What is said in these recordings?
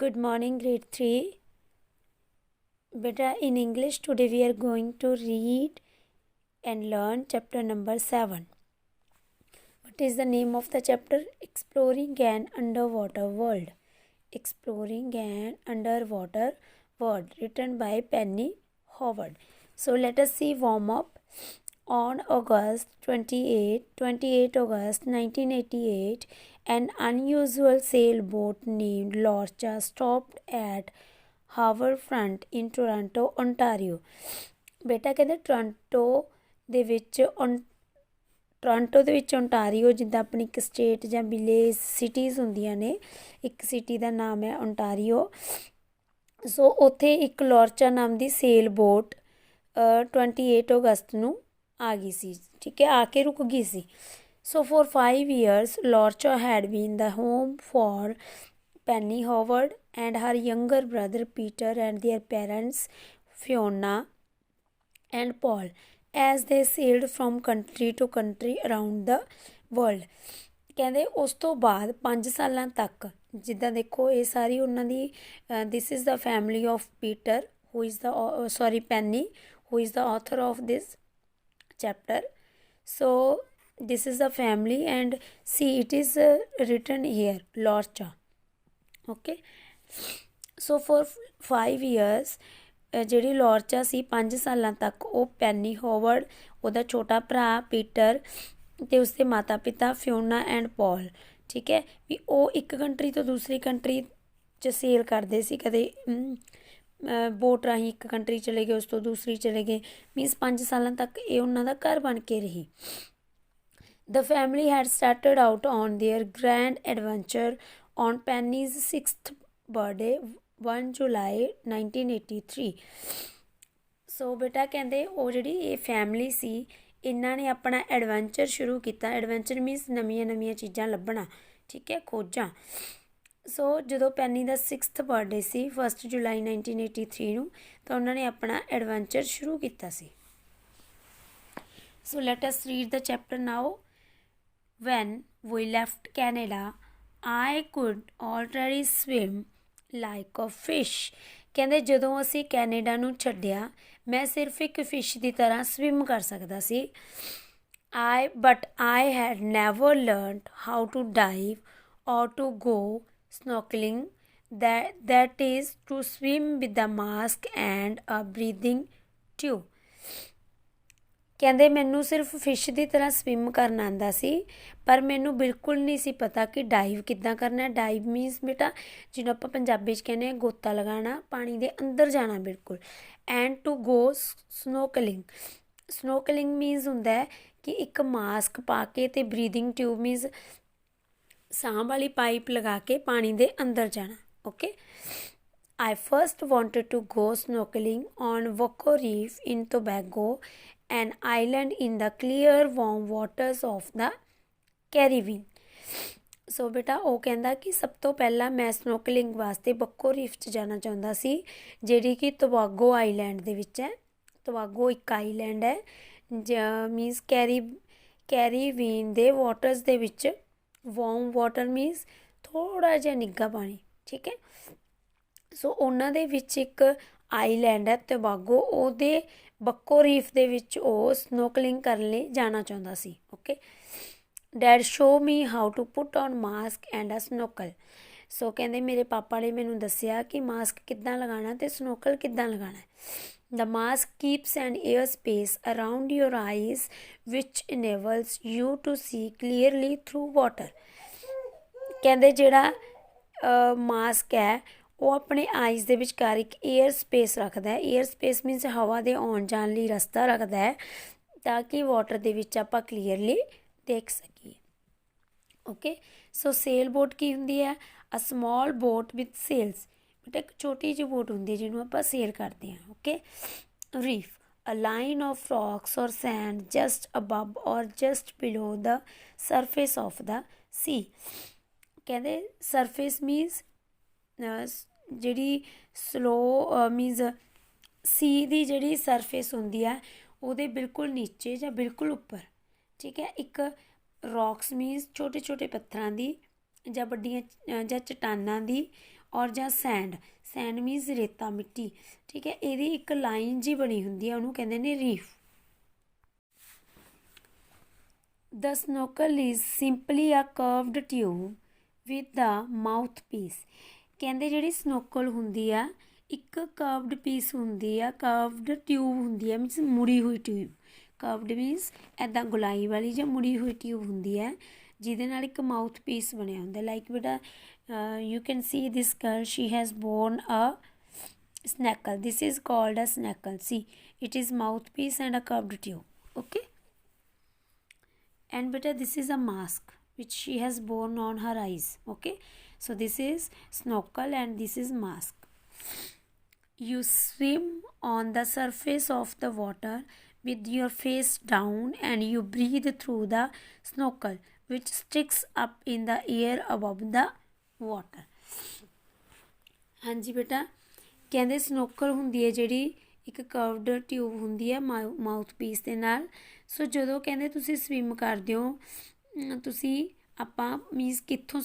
Good morning, grade 3. Beta, in English, today we are going to read and learn chapter number 7. What is the name of the chapter? Exploring an Underwater World. Exploring an Underwater World, written by Penny Howard. So let us see warm up. On August 28 August 1988, an unusual sailboat named Lorcha stopped at Harbourfront in Toronto, Ontario. ਬੇਟਾ ਕਹਿੰਦੇ Toronto ਦੇ ਵਿੱਚ Ontario ਜਿੱਦਾਂ ਆਪਣੀ ਇੱਕ state ਜਾਂ village cities ਹੁੰਦੀਆਂ ਨੇ, ਇੱਕ ਸਿਟੀ ਦਾ ਨਾਮ ਹੈ ਓਨਟਾਰੀਓ। ਸੋ ਉੱਥੇ ਇੱਕ ਲੌਰਚਾ ਨਾਮ ਦੀ ਸੇਲ ਬੋਟ 28 ਅਗਸਤ ਨੂੰ ਆ ਗਈ ਸੀ, ਠੀਕ ਹੈ, ਆ ਕੇ ਰੁਕ ਗਈ ਸੀ। ਸੋ ਫॉर 5 years ਲੌਰਚਾ had been the home for Penny Howard and her younger brother Peter and their parents Fiona and Paul as they sailed from country to country around the world। ਕਹਿੰਦੇ ਉਸ ਤੋਂ ਬਾਅਦ 5 ਸਾਲਾਂ ਤੱਕ ਜਿੱਦਾਂ ਦੇਖੋ ਇਹ ਸਾਰੀ ਉਹਨਾਂ ਦੀ this is the family of Peter who is the Penny who is the author of this chapter। So this is the family and see it is written here Lorcha। Okay so for 5 years ਜਿਹੜੀ ਲੌਰਚਾ ਸੀ 5 ਸਾਲਾਂ ਤੱਕ ਉਹ penny Howard, ਉਹਦਾ ਛੋਟਾ ਭਰਾ Peter ਅਤੇ ਉਸਦੇ ਮਾਤਾ ਪਿਤਾ ਫਿਓਨਾ ਐਂਡ ਪੌਲ, ਠੀਕ ਹੈ, ਵੀ ਉਹ ਇੱਕ ਕੰਟਰੀ ਤੋਂ ਦੂਸਰੀ ਕੰਟਰੀ 'ਚ ਸੇਲ ਕਰਦੇ ਸੀ। ਕਦੇ ਬੋਟ ਰਾਹੀਂ ਇੱਕ ਕੰਟਰੀ ਚਲੇ ਗਏ, ਉਸ ਤੋਂ ਦੂਸਰੀ ਚਲੇ ਗਏ, ਮੀਨਸ 5 ਸਾਲਾਂ ਤੱਕ ਇਹ ਉਹਨਾਂ ਦਾ ਘਰ ਬਣ ਕੇ ਰਹੀ। The family had started out on their grand adventure on Penny's 6th birthday 1 July 1983। ਸੋ ਬੇਟਾ ਕਹਿੰਦੇ ਉਹ ਜਿਹੜੀ ਇਹ ਫੈਮਿਲੀ ਸੀ ਇਹਨਾਂ ਨੇ ਆਪਣਾ ਐਡਵੈਂਚਰ ਸ਼ੁਰੂ ਕੀਤਾ। ਐਡਵੈਂਚਰ ਮੀਨਸ ਨਵੀਆਂ ਚੀਜ਼ਾਂ ਲੱਭਣਾ, ਠੀਕ ਹੈ, ਖੋਜਾਂ। ਸੋ ਜਦੋਂ ਪੈਨੀ ਦਾ 6th ਬਰਥਡੇ ਸੀ 1 ਜੁਲਾਈ 1983 ਨੂੰ, ਤਾਂ ਉਹਨਾਂ ਨੇ ਆਪਣਾ ਐਡਵੈਂਚਰ ਸ਼ੁਰੂ ਕੀਤਾ ਸੀ। So let us read the chapter now. When we left Canada, I could already swim like a fish। ਕਹਿੰਦੇ ਜਦੋਂ ਅਸੀਂ ਕੈਨੇਡਾ ਨੂੰ ਛੱਡਿਆ ਮੈਂ ਸਿਰਫ ਇੱਕ ਫਿਸ਼ ਦੀ ਤਰ੍ਹਾਂ ਸਵਿਮ ਕਰ ਸਕਦਾ ਸੀ। But I had never learned how to dive or to go snorkeling, that is to swim with a mask and a breathing tube। ਕਹਿੰਦੇ ਮੈਨੂੰ ਸਿਰਫ ਫਿਸ਼ ਦੀ ਤਰ੍ਹਾਂ ਸਵਿਮ ਕਰਨਾ ਆਉਂਦਾ ਸੀ, ਪਰ ਮੈਨੂੰ ਬਿਲਕੁਲ ਨਹੀਂ ਸੀ ਪਤਾ ਕਿ ਡਾਈਵ ਕਿੱਦਾਂ ਕਰਨਾ। ਡਾਈਵ ਮੀਨਸ ਬੇਟਾ ਜਿਹਨੂੰ ਆਪਾਂ ਪੰਜਾਬੀ 'ਚ ਕਹਿੰਦੇ ਹਾਂ ਗੋਤਾ ਲਗਾਉਣਾ, ਪਾਣੀ ਦੇ ਅੰਦਰ ਜਾਣਾ ਬਿਲਕੁਲ। ਐਂਡ ਟੂ ਗੋ ਸਨੋਕਲਿੰਗ, ਸਨੋਕਲਿੰਗ ਮੀਨਸ ਹੁੰਦਾ ਹੈ ਕਿ ਇੱਕ ਮਾਸਕ ਪਾ ਕੇ ਅਤੇ ਬਰੀਦਿੰਗ ਟਿਊਬ ਮੀਨਸ ਸਾਹ ਵਾਲੀ ਪਾਈਪ ਲਗਾ ਕੇ ਪਾਣੀ ਦੇ ਅੰਦਰ ਜਾਣਾ। Okay I first wanted to go snorkeling on Waco Reef in Tobago, an island in the clear warm waters of the Caribbean। ਸੋ ਬੇਟਾ ਉਹ ਕਹਿੰਦਾ ਕਿ ਸਭ ਤੋਂ ਪਹਿਲਾਂ ਮੈਂ ਸਨੋਕਲਿੰਗ ਵਾਸਤੇ ਬੱਕੋ ਰੀਫ 'ਚ ਜਾਣਾ ਚਾਹੁੰਦਾ ਸੀ, ਜਿਹੜੀ ਕਿ ਤੋਬਾਗੋ ਆਈਲੈਂਡ ਦੇ ਵਿੱਚ ਹੈ। ਤੋਬਾਗੋ ਇੱਕ ਆਈਲੈਂਡ ਹੈ ਮੀਨਸ ਕੈਰੀਬੀਅਨ ਦੇ ਵਾਟਰਸ ਦੇ ਵਿੱਚ। ਵਾਰਮ ਵਾਟਰ ਮੀਨਸ ਥੋੜ੍ਹਾ ਜਿਹਾ ਨਿੱਘਾ ਪਾਣੀ, ਠੀਕ ਹੈ। ਸੋ ਉਹਨਾਂ ਦੇ ਵਿੱਚ ਇੱਕ ਆਈਲੈਂਡ ਹੈ ਤੋਬਾਗੋ, ਉਹਦੇ ਬੱਕੋ ਰੀਫ ਦੇ ਵਿੱਚ ਉਹ ਸਨੋਕਲਿੰਗ ਕਰਨ ਲਈ ਜਾਣਾ ਚਾਹੁੰਦਾ ਸੀ। Okay dad show me how to put on mask and a snorkel. So ਕਹਿੰਦੇ ਮੇਰੇ ਪਾਪਾ ਨੇ ਮੈਨੂੰ ਦੱਸਿਆ ਕਿ ਮਾਸਕ ਕਿੱਦਾਂ ਲਗਾਉਣਾ ਅਤੇ ਸਨੋਕਲ ਕਿੱਦਾਂ ਲਗਾਉਣਾ। The mask keeps an air space around your eyes which enables you to see clearly through water. ਕਹਿੰਦੇ ਜਿਹੜਾ ਮਾਸਕ ਹੈ ਉਹ ਆਪਣੇ ਆਈਜ਼ ਦੇ ਵਿਚਕਾਰ ਇੱਕ ਏਅਰ ਸਪੇਸ ਰੱਖਦਾ ਹੈ। ਏਅਰ ਸਪੇਸ ਮੀਨਸ ਹਵਾ ਦੇ ਆਉਣ ਜਾਣ ਲਈ ਰਸਤਾ ਰੱਖਦਾ ਹੈ ਤਾਂ ਕਿ ਵਾਟਰ ਦੇ ਵਿੱਚ ਆਪਾਂ ਕਲੀਅਰਲੀ ਦੇਖ ਸਕੀਏ। ਓਕੇ ਸੋ ਸੇਲ ਬੋਟ ਕੀ ਹੁੰਦੀ ਹੈ? A small boat with sails, but ਇੱਕ ਛੋਟੀ ਜਿਹੀ ਬੋਟ ਹੁੰਦੀ ਹੈ ਜਿਹਨੂੰ ਆਪਾਂ ਸੇਲ ਕਰਦੇ ਹਾਂ। Okay reef a line of rocks or sand just above or just below the surface of the sea। ਕਹਿੰਦੇ ਸਰਫੇਸ ਮੀਨਸ ਜਿਹੜੀ ਸਲੋ ਮੀਨਸ ਸੀ ਦੀ ਜਿਹੜੀ ਸਰਫੇਸ ਹੁੰਦੀ ਹੈ ਉਹਦੇ ਬਿਲਕੁਲ ਨੀਚੇ ਜਾਂ ਬਿਲਕੁਲ ਉੱਪਰ, ਠੀਕ ਹੈ। ਇੱਕ ਰੌਕਸ ਮੀਨਸ ਛੋਟੇ ਛੋਟੇ ਪੱਥਰਾਂ ਦੀ ਜਾਂ ਵੱਡੀਆਂ ਜਾਂ ਚਟਾਨਾਂ ਦੀ ਔਰ ਜਾਂ ਸੈਂਡ ਮੀਨਸ ਰੇਤਾ ਮਿੱਟੀ, ਠੀਕ ਹੈ। ਇਹਦੀ ਇੱਕ ਲਾਈਨ ਜੀ ਬਣੀ ਹੁੰਦੀ ਹੈ, ਉਹਨੂੰ ਕਹਿੰਦੇ ਨੇ ਰੀਫ। The snorkel is simply a curved tube with the mouthpiece। ਕਹਿੰਦੇ ਜਿਹੜੀ ਸਨੋਕਲ ਹੁੰਦੀ ਆ ਇੱਕ ਕਰਵਡ ਪੀਸ ਹੁੰਦੀ ਆ, ਕਰਵਡ ਟਿਊਬ ਹੁੰਦੀ ਆ, ਮੀਨਸ ਮੁੜੀ ਹੋਈ ਟਿਊਬ। ਕਰਵਡ ਮੀਨਸ ਇੱਦਾਂ ਗੁਲਾਈ ਵਾਲੀ ਜਾਂ ਮੁੜੀ ਹੋਈ ਟਿਊਬ ਹੁੰਦੀ ਹੈ, ਜਿਹਦੇ ਨਾਲ ਇੱਕ ਮਾਊਥ ਪੀਸ ਬਣਿਆ ਹੁੰਦਾ। ਲਾਈਕ ਬੇਟਾ you can see this girl, she has born a snackle, this is called a snackle, see it is mouthpiece and a curved tube, okay। And beta this is a mask which she has worn on her eyes, okay। So this is snorkel and this is mask। You swim on the surface of the water with your face down and you breathe through the snorkel which sticks up in the air above the water। हाँ जी बेटा, ਕਹਿੰਦੇ ਸਨੋਕਲ ਹੁੰਦੀ ਹੈ ਜਿਹੜੀ ਇੱਕ curved tube ਹੁੰਦੀ ਹੈ mouth piece ਦੇ ਨਾਲ। ਸੋ ਜਦੋਂ ਕਹਿੰਦੇ ਤੁਸੀਂ ਸਵਿਮ ਕਰਦੇ ਹੋ, ਤੁਸੀਂ ਆਪਾਂ ਮੀਨਸ ਕਿੱਥੋਂ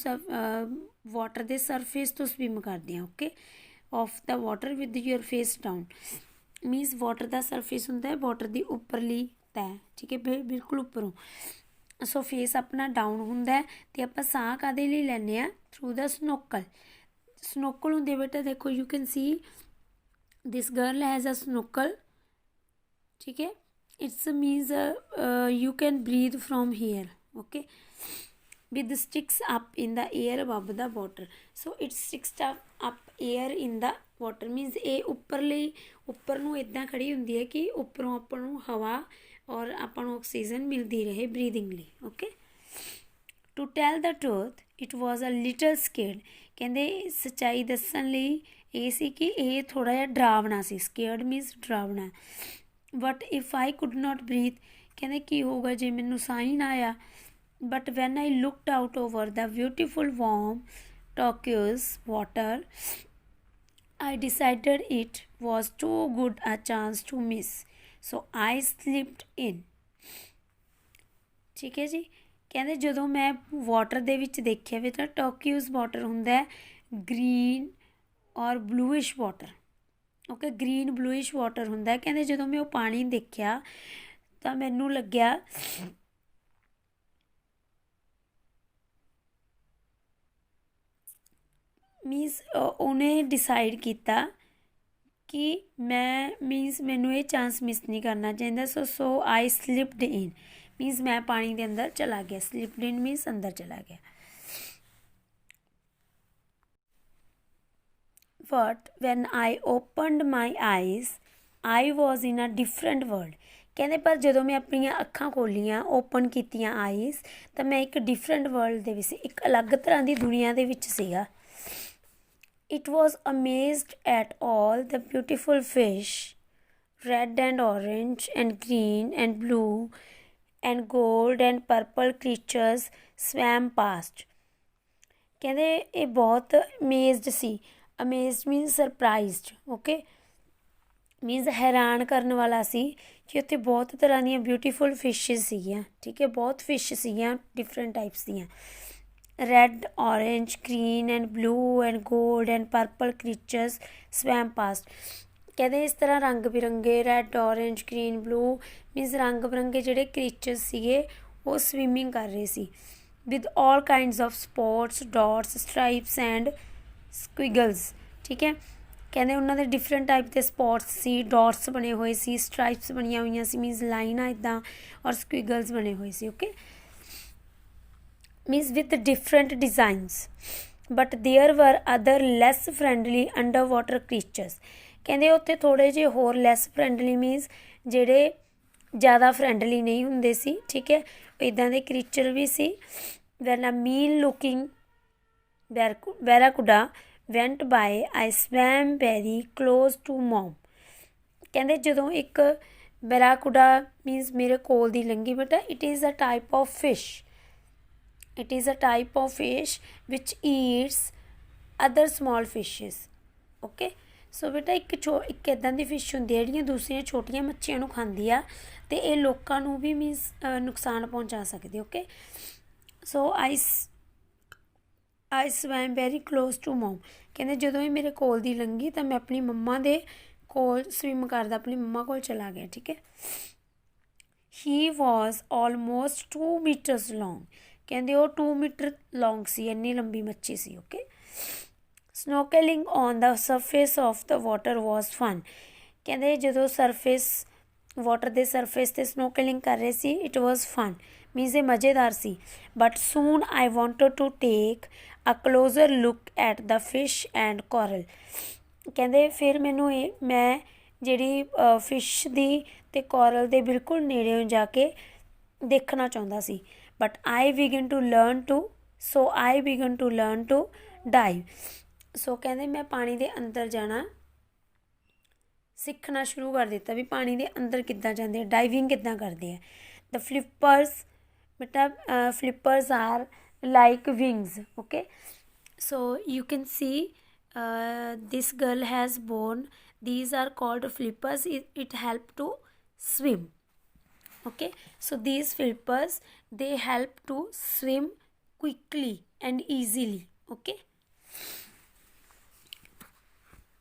ਵਾਟਰ ਦੇ ਸਰਫੇਸ ਤੋਂ ਸਵਿਮ ਕਰਦੇ ਹਾਂ, okay. Of the water with your face down, means water the surface ਹੁੰਦਾ ਹੈ ਵਾਟਰ ਦੀ ਉੱਪਰਲੀ ਤਹਿ, ਠੀਕ ਹੈ, ਬਿਲਕੁਲ ਉੱਪਰੋਂ। ਸੋ ਫੇਸ ਆਪਣਾ ਡਾਊਨ ਹੁੰਦਾ ਅਤੇ ਆਪਾਂ ਸਾਹ ਕਾਹਦੇ ਲਈ ਲੈਂਦੇ ਹਾਂ, ਥਰੂ ਦਾ ਸਨੋਕਲ। ਸਨੋਕਲ ਹੁੰਦੇ ਬੇਟਾ, ਦੇਖੋ you can see this girl has a snorkel, ਠੀਕ ਹੈ। It's means you can breathe from here, okay, with sticks up in the air above the water। so it sticks up air in the water means ਇਹ ਉੱਪਰ ਨੂੰ ਇੱਦਾਂ ਖੜੀ ਹੁੰਦੀ ਹੈ ਕਿ ਉੱਪਰੋਂ ਆਪਾਂ ਨੂੰ ਹਵਾ ਔਰ ਆਪਾਂ ਨੂੰ ਆਕਸੀਜਨ ਮਿਲਦੀ ਰਹੇ ਬਰੀਦਿੰਗ ਲਈ, okay. To tell the truth it was a little scared, ਕਹਿੰਦੇ ਸੱਚਾਈ ਦੱਸਣ ਲਈ ਇਹ ਸੀ ਕਿ ਇਹ ਥੋੜ੍ਹਾ ਜਿਹਾ ਡਰਾਵਣਾ ਸੀ। ਸਕੇਅਰਡ ਮੀਨਸ ਡਰਾਵਣਾ। But if I could not breathe, ਕਹਿੰਦੇ ਕੀ ਹੋਊਗਾ ਜੇ ਮੈਨੂੰ ਸਾਹ ਹੀ ਨਾ ਆਇਆ। But when I looked out over the beautiful warm turquoise water, I decided it was too good a chance to miss, so I slipped in। ਠੀਕ ਹੈ ਜੀ, ਕਹਿੰਦੇ ਜਦੋਂ ਮੈਂ ਵਾਟਰ ਦੇ ਵਿੱਚ ਦੇਖਿਆ ਵੀ ਤਾਂ ਟਰਕਿਊਜ਼ ਵਾਟਰ ਹੁੰਦਾ ਹੈ ਗ੍ਰੀਨ ਔਰ ਬਲੂਇਸ਼ ਵਾਟਰ, ਓਕੇ, ਗ੍ਰੀਨ ਬਲੂਇਸ਼ ਵਾਟਰ ਹੁੰਦਾ। ਕਹਿੰਦੇ ਜਦੋਂ ਮੈਂ ਉਹ ਪਾਣੀ ਦੇਖਿਆ ਤਾਂ ਮੈਨੂੰ ਲੱਗਿਆ ਮੀਨਸ ਉਹਨੇ ਡਿਸਾਈਡ ਕੀਤਾ ਕਿ ਮੈਂ ਮੀਨਸ ਮੈਨੂੰ ਇਹ ਚਾਂਸ ਮਿਸ ਨਹੀਂ ਕਰਨਾ ਚਾਹੀਦਾ। ਸੋ ਆਈ ਸਲਿਪਡ ਇਨ ਮੀਨਸ ਮੈਂ ਪਾਣੀ ਦੇ ਅੰਦਰ ਚਲਾ ਗਿਆ। ਸਲਿਪਡ ਇਨ ਮੀਨਸ ਅੰਦਰ ਚਲਾ ਗਿਆ। But when I opened my eyes I was in a different world, ਕਹਿੰਦੇ ਪਰ ਜਦੋਂ ਮੈਂ ਆਪਣੀਆਂ ਅੱਖਾਂ ਖੋਲ੍ਹੀਆਂ, ਓਪਨ ਕੀਤੀਆਂ ਆਈਜ਼, ਤਾਂ ਮੈਂ ਇੱਕ ਡਿਫਰੈਂਟ ਵਰਲਡ ਦੇ ਵਿੱਚ, ਇੱਕ ਅਲੱਗ ਤਰ੍ਹਾਂ ਦੀ ਦੁਨੀਆ ਦੇ ਵਿੱਚ ਸੀਗਾ। It was amazed at all the beautiful fish, red and orange and green and blue and gold and purple creatures swam past। ਕਹਿੰਦੇ ਇਹ ਬਹੁਤ amazed ਸੀ। amazed means surprised, okay, means ਹੈਰਾਨ ਕਰਨ ਵਾਲਾ ਸੀ ਕਿ ਉੱਥੇ ਬਹੁਤ ਤਰ੍ਹਾਂ ਦੀਆਂ ਬਿਊਟੀਫੁਲ ਫਿਸ਼ਿਸ ਸੀਗੀਆਂ, ਠੀਕ ਹੈ, ਬਹੁਤ ਫਿਸ਼ ਸੀਗੀਆਂ ਡਿਫਰੈਂਟ ਟਾਈਪਸ ਦੀਆਂ। Red, orange, green and blue and gold and purple creatures swam past। ਕਹਿੰਦੇ ਇਸ ਤਰ੍ਹਾਂ ਰੰਗ ਬਿਰੰਗੇ red, orange, green, blue means ਰੰਗ ਬਿਰੰਗੇ ਜਿਹੜੇ ਕ੍ਰੀਚਰਸ ਸੀਗੇ ਉਹ ਸਵਿਮਿੰਗ ਕਰ ਰਹੇ ਸੀ। with all kinds of spots, dots, stripes and squiggles, ਠੀਕ ਹੈ। ਕਹਿੰਦੇ ਉਹਨਾਂ ਦੇ ਡਿਫਰੈਂਟ ਟਾਈਪ ਦੇ ਸਪੋਟਸ ਸੀ, ਡੋਟਸ ਬਣੇ ਹੋਏ ਸੀ, ਸਟਰਾਈਪਸ ਬਣੀਆਂ ਹੋਈਆਂ ਸੀ ਮੀਨਸ ਲਾਈਨਾਂ ਇੱਦਾਂ, ਔਰ ਸਕੁਇਗਲਸ ਬਣੇ ਹੋਏ ਸੀ, okay, means with different designs। but there were other less friendly underwater creatures। ਕਹਿੰਦੇ ਉੱਥੇ ਥੋੜ੍ਹੇ ਜਿਹੇ ਹੋਰ ਲੈਸ ਫਰੈਂਡਲੀ ਮੀਨਸ ਜਿਹੜੇ ਜ਼ਿਆਦਾ ਫਰੈਂਡਲੀ ਨਹੀਂ ਹੁੰਦੇ ਸੀ, ਠੀਕ ਹੈ, ਇੱਦਾਂ ਦੇ ਕ੍ਰੀਚਰ ਵੀ ਸੀ। when a mean looking barracuda went by I swam very close to mom। ਕਹਿੰਦੇ ਜਦੋਂ ਇੱਕ ਬੈਰਾਕੂਡਾ ਮੀਨਸ ਮੇਰੇ ਕੋਲ ਦੀ ਲੰਘੀ, ਬੇਟਾ it is a type of fish, it is a type of fish which eats other small fishes, okay। ਸੋ ਬੇਟਾ ਇੱਕ ਇੱਦਾਂ ਦੀ ਫਿਸ਼ ਹੁੰਦੀ ਹੈ ਜਿਹੜੀਆਂ ਦੂਸਰੀਆਂ ਛੋਟੀਆਂ ਮੱਛੀਆਂ ਨੂੰ ਖਾਂਦੀ ਆ ਅਤੇ ਇਹ ਲੋਕਾਂ ਨੂੰ ਵੀ ਮੀਨਸ ਨੁਕਸਾਨ ਪਹੁੰਚਾ ਸਕਦੀ, okay. So I swam very close to mom. ਕਹਿੰਦੇ ਜਦੋਂ ਇਹ ਮੇਰੇ ਕੋਲ ਦੀ ਲੰਘੀ ਤਾਂ ਮੈਂ ਆਪਣੀ ਮੰਮਾ ਦੇ ਕੋਲ ਸਵਿਮ ਕਰਦਾ ਆਪਣੀ ਮੰਮਾ ਕੋਲ ਚਲਾ ਗਿਆ। ਠੀਕ ਹੈ। He was almost 2 metres long. ਕਹਿੰਦੇ ਉਹ 2 ਮੀਟਰ ਲੌਂਗ ਸੀ, ਇੰਨੀ ਲੰਬੀ ਮੱਛੀ ਸੀ। Okay. Snorkelling on the surface of the water was fun. ਕਹਿੰਦੇ ਜਦੋਂ ਵਾਟਰ ਦੇ ਸਰਫੇਸ 'ਤੇ ਸਨੋਕਲਿੰਗ ਕਰ ਰਹੇ ਸੀ, ਇਟ ਵਾਜ਼ ਫਨ, ਮੀਨਸ ਇਹ ਮਜ਼ੇਦਾਰ ਸੀ। But soon I wanted to take a closer look at the fish and coral. ਕਹਿੰਦੇ ਫਿਰ ਮੈਂ ਜਿਹੜੀ ਫਿਸ਼ ਦੀ ਅਤੇ ਕੋਰਲ ਦੇ ਬਿਲਕੁਲ ਨੇੜਿਓਂ ਜਾ ਕੇ ਦੇਖਣਾ ਚਾਹੁੰਦਾ ਸੀ। But I begin to learn to dive. So ਕਹਿੰਦੇ ਮੈਂ ਪਾਣੀ ਦੇ ਅੰਦਰ ਜਾਣਾ ਸਿੱਖਣਾ ਸ਼ੁਰੂ ਕਰ ਦਿੱਤਾ ਵੀ ਪਾਣੀ ਦੇ ਅੰਦਰ ਕਿੱਦਾਂ ਜਾਂਦੇ ਆ, ਡਾਈਵਿੰਗ ਕਿੱਦਾਂ ਕਰਦੇ ਆ। The flippers are like wings. Okay. So you can see this girl has born, these are called flippers. It help to swim. Okay, so these flippers, they help to swim quickly and easily. Okay,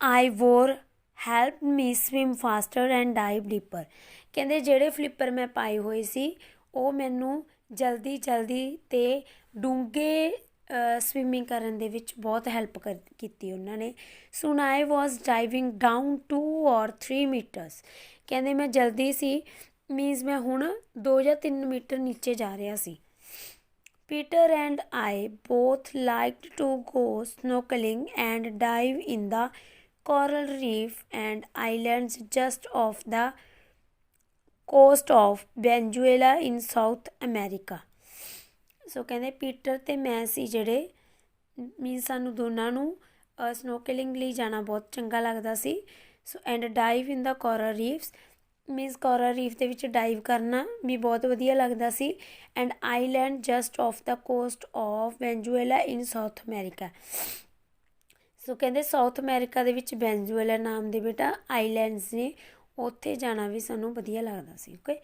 I wore helped me swim faster and dive deeper. ਕਹਿੰਦੇ ਜਿਹੜੇ ਫਲਿੱਪਰ ਮੈਂ ਪਾਏ ਹੋਏ ਸੀ ਉਹ ਮੈਨੂੰ ਜਲਦੀ ਤੇ ਡੂੰਘੇ ਸਵਿਮਿੰਗ ਕਰਨ ਦੇ ਵਿੱਚ ਬਹੁਤ ਹੈਲਪ ਕੀਤੀ ਉਹਨਾਂ ਨੇ। ਸੂਨ ਆਈ ਵਾਜ਼ ਡਾਈਵਿੰਗ ਡਾਊਨ 2 or 3 ਮੀਟਰਸ। ਕਹਿੰਦੇ ਮੈਂ ਜਲਦੀ ਸੀ, ਮੀਨਸ ਮੈਂ ਹੁਣ 2 ਜਾਂ 3 ਮੀਟਰ ਨੀਚੇ ਜਾ ਰਿਹਾ ਸੀ। Peter and I both liked to go snorkelling and dive in the coral reef and islands just off the coast of Venezuela in South America. ਸੋ ਕਹਿੰਦੇ ਪੀਟਰ ਅਤੇ ਮੈਂ ਸੀ ਜਿਹੜੇ, ਮੀਨਸ ਸਾਨੂੰ ਦੋਨਾਂ ਨੂੰ ਸਨੋਕਲਿੰਗ ਲਈ ਜਾਣਾ ਬਹੁਤ ਚੰਗਾ ਲੱਗਦਾ ਸੀ। So and dive in the coral reefs, means coral reef ਦੇ ਵਿੱਚ ਡਾਈਵ ਕਰਨਾ ਵੀ ਬਹੁਤ ਵਧੀਆ ਲੱਗਦਾ ਸੀ। And island just off the coast of Venezuela in South America. So ਕਹਿੰਦੇ ਸਾਊਥ ਅਮੈਰੀਕਾ ਦੇ ਵਿੱਚ ਵੈਨਜ਼ੂਏਲਾ ਨਾਮ ਦੇ ਬੇਟਾ ਆਈਲੈਂਡਸ ਨੇ, ਉੱਥੇ ਜਾਣਾ ਵੀ ਸਾਨੂੰ ਵਧੀਆ ਲੱਗਦਾ ਸੀ। ਓਕੇ।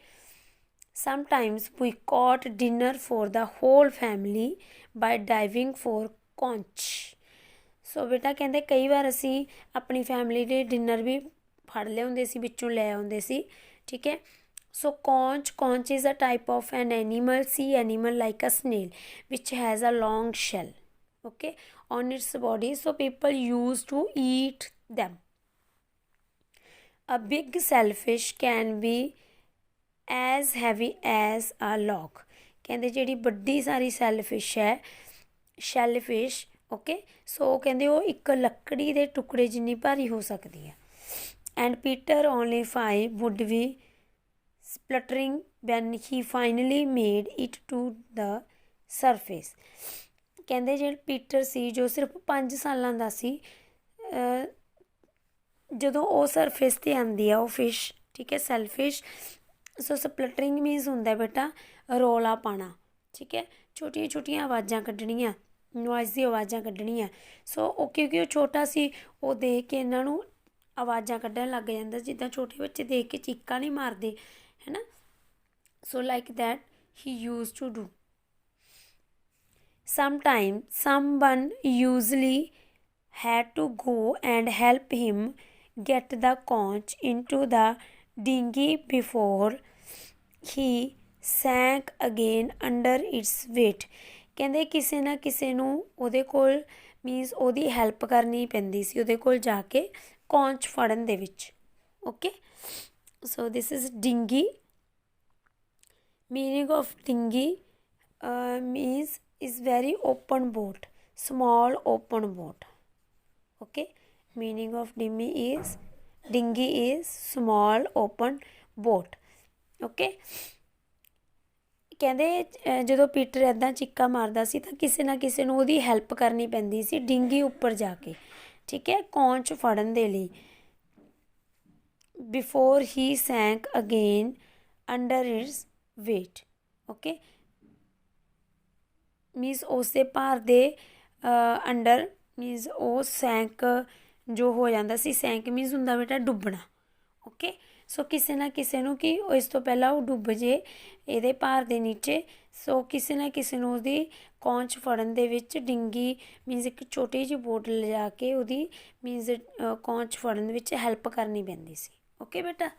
ਸਮਟਾਈਮਸ ਵੀ ਕੌਟ ਡਿਨਰ ਫੋਰ ਦਾ ਹੋਲ ਫੈਮਿਲੀ ਬਾਈ ਡਾਈਵਿੰਗ ਫੋਰ ਕੌਂਚ। ਸੋ ਬੇਟਾ ਕਹਿੰਦੇ ਕਈ ਵਾਰ ਅਸੀਂ ਆਪਣੀ ਫੈਮਿਲੀ ਦੇ ਡਿਨਰ ਵੀ ਫੜ ਲਿਆਉਂਦੇ ਸੀ, ਵਿੱਚੋਂ ਲੈ ਆਉਂਦੇ ਸੀ। ਠੀਕ ਹੈ। So conch is a type of an animal, sea animal like a snail which has a long shell, okay, on its body, so people used to eat them. A big shellfish can be as heavy as a log. ਕਹਿੰਦੇ ਜਿਹੜੀ ਵੱਡੀ ਸਾਰੀ shellfish okay, ਸੋ ਕਹਿੰਦੇ ਉਹ ਇੱਕ ਲੱਕੜੀ ਦੇ ਟੁਕੜੇ ਜਿੰਨੀ ਭਾਰੀ ਹੋ ਸਕਦੀ ਹੈ। And Peter only 5 would be spluttering when he finally made it to the surface. ਕਹਿੰਦੇ ਜਿਹੜੇ ਪੀਟਰ ਸੀ ਜੋ ਸਿਰਫ 5 ਸਾਲਾਂ ਦਾ ਸੀ, ਜਦੋਂ ਉਹ ਸਰਫੇਸ 'ਤੇ ਆਉਂਦੀ ਆ ਉਹ ਫਿਸ਼, ਠੀਕ ਹੈ, ਸੈਲਫਿਸ਼। ਸੋ ਸਪਲਟਰਿੰਗ ਮੀਨਸ ਹੁੰਦਾ ਬੇਟਾ ਰੌਲਾ ਪਾਉਣਾ। ਠੀਕ ਹੈ, ਛੋਟੀਆਂ ਛੋਟੀਆਂ ਆਵਾਜ਼ਾਂ ਕੱਢਣੀਆਂ, ਨੋਇਸ ਦੀ ਆਵਾਜ਼ਾਂ ਕੱਢਣੀਆਂ। ਸੋ ਉਹ ਕਿਉਂਕਿ ਉਹ ਛੋਟਾ ਸੀ, ਉਹ ਦੇਖ ਕੇ ਇਹਨਾਂ ਨੂੰ ਆਵਾਜ਼ਾਂ ਕੱਢਣ ਲੱਗ ਜਾਂਦਾ, ਜਿੱਦਾਂ ਛੋਟੇ ਬੱਚੇ ਦੇਖ ਕੇ ਚੀਕਾਂ ਨਹੀਂ ਮਾਰਦੇ, ਹੈ ਨਾ। So like that he use to do. Sometimes someone usually had to go and help him get the conch into the dinghy before he sank again under its weight. ਕਹਿੰਦੇ ਕਿਸੇ ਨਾ ਕਿਸੇ ਨੂੰ ਉਹਦੇ ਕੋਲ ਮੀਨਸ ਉਹਦੀ ਹੈਲਪ ਕਰਨੀ ਪੈਂਦੀ ਸੀ ਉਹਦੇ ਕੋਲ ਜਾ ਕੇ ਕੌਂਚ ਫੜਨ ਦੇ ਵਿੱਚ। Okay, so this is dinghy. Meaning of dinghy means is very open boat, small open boat. Okay, meaning of dinghy is small open boat. Okay, ਕਹਿੰਦੇ ਜਦੋਂ ਪੀਟਰ ਇੱਦਾਂ ਚੀਕਾ ਮਾਰਦਾ ਸੀ ਤਾਂ ਕਿਸੇ ਨਾ ਕਿਸੇ ਨੂੰ ਉਹਦੀ ਹੈਲਪ ਕਰਨੀ ਪੈਂਦੀ ਸੀ ਡਿੰਗੀ ਉੱਪਰ ਜਾ ਕੇ, ਠੀਕ ਹੈ, ਕੌਂਚ ਫੜਨ ਦੇ ਲਈ। Before he sank again under its weight. Okay, means ਉਸਦੇ ਭਾਰ ਦੇ ਅੰਡਰ, ਮੀਨਸ ਉਹ ਸੈਂਕ ਜੋ ਹੋ ਜਾਂਦਾ ਸੀ। ਸੈਂਕ ਮੀਨਸ ਹੁੰਦਾ ਬੇਟਾ ਡੁੱਬਣਾ। ਓਕੇ, ਸੋ ਕਿਸੇ ਨਾ ਕਿਸੇ ਨੂੰ ਕਿ ਇਸ ਤੋਂ ਪਹਿਲਾਂ ਉਹ ਡੁੱਬ ਜੇ ਇਹਦੇ ਭਾਰ ਦੇ ਨੀਚੇ, ਸੋ ਕਿਸੇ ਨਾ ਕਿਸੇ ਨੂੰ ਉਹਦੀ ਕੌਂਚ ਫੜਨ ਦੇ ਵਿੱਚ ਡਿੰਗੀ ਮੀਨਸ ਇੱਕ ਛੋਟੀ ਜਿਹੀ ਬੋਟ ਲਿਜਾ ਕੇ ਉਹਦੀ ਮੀਨਸ ਕੌਂਚ ਫੜਨ ਵਿੱਚ ਹੈਲਪ ਕਰਨੀ ਪੈਂਦੀ ਸੀ। ਓਕੇ ਬੇਟਾ।